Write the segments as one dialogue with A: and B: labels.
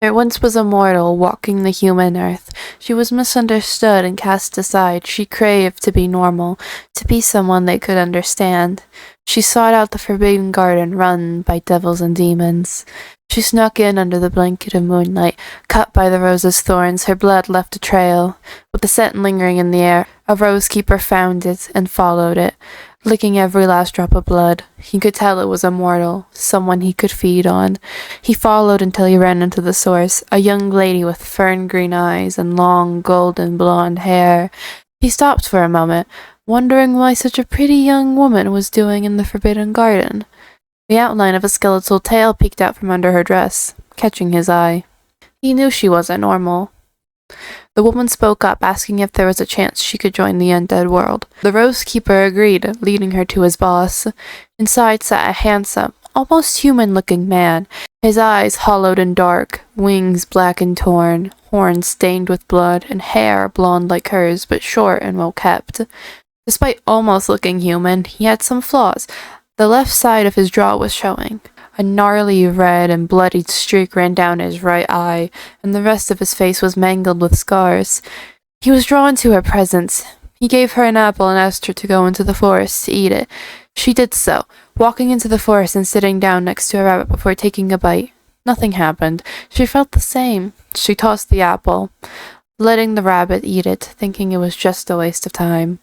A: There once was a mortal walking the human earth. She was misunderstood and cast aside. She craved to be normal, to be someone they could understand. She sought out the forbidden garden run by devils and demons. She snuck in under the blanket of moonlight, cut by the rose's thorns. Her blood left a trail. With the scent lingering in the air, a rose keeper found it and followed it, licking every last drop of blood. He could tell it was a mortal, someone he could feed on. He followed until he ran into the source, a young lady with fern-green eyes and long golden blonde hair. He stopped for a moment, wondering why such a pretty young woman was doing in the Forbidden Garden. The outline of a skeletal tail peeked out from under her dress, catching his eye. He knew she wasn't normal. The woman spoke up, asking if there was a chance she could join the undead world. The Rose Keeper agreed, leading her to his boss. Inside sat a handsome, almost human-looking man, his eyes hollowed and dark, wings black and torn, horns stained with blood, and hair blonde like hers, but short and well-kept. Despite almost looking human, he had some flaws. The left side of his jaw was showing. A gnarly red and bloodied streak ran down his right eye, and the rest of his face was mangled with scars. He was drawn to her presence. He gave her an apple and asked her to go into the forest to eat it. She did so, walking into the forest and sitting down next to a rabbit before taking a bite. Nothing happened. She felt the same. She tossed the apple, letting the rabbit eat it, thinking it was just a waste of time.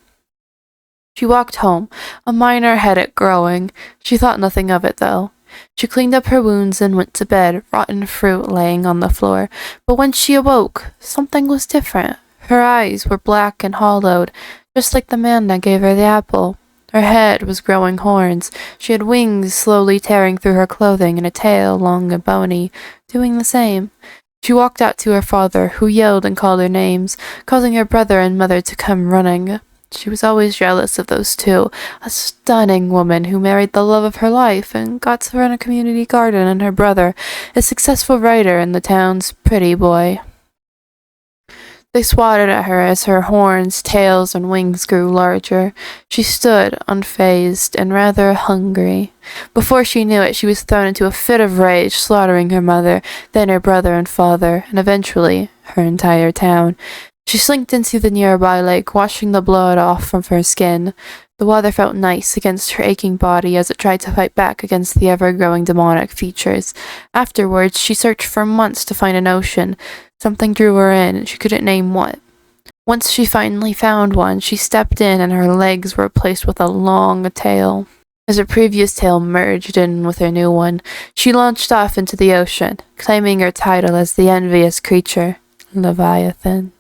A: She walked home, a minor headache growing. She thought nothing of it, though. She cleaned up her wounds and went to bed, rotten fruit laying on the floor. But when she awoke, something was different. Her eyes were black and hollowed, just like the man that gave her the apple. Her head was growing horns. She had wings slowly tearing through her clothing and a tail, long and bony, doing the same. She walked out to her father, who yelled and called her names, causing her brother and mother to come running. She was always jealous of those two, a stunning woman who married the love of her life and got to run a community garden, and her brother, a successful writer and the town's pretty boy. They swatted at her as her horns, tails, and wings grew larger. She stood, unfazed and rather hungry. Before she knew it, she was thrown into a fit of rage, slaughtering her mother, then her brother and father, and eventually her entire town. She slinked into the nearby lake, washing the blood off from her skin. The water felt nice against her aching body as it tried to fight back against the ever-growing demonic features. Afterwards, she searched for months to find an ocean. Something drew her in, and she couldn't name what. Once she finally found one, she stepped in and her legs were replaced with a long tail. As her previous tail merged in with her new one, she launched off into the ocean, claiming her title as the envious creature, Leviathan.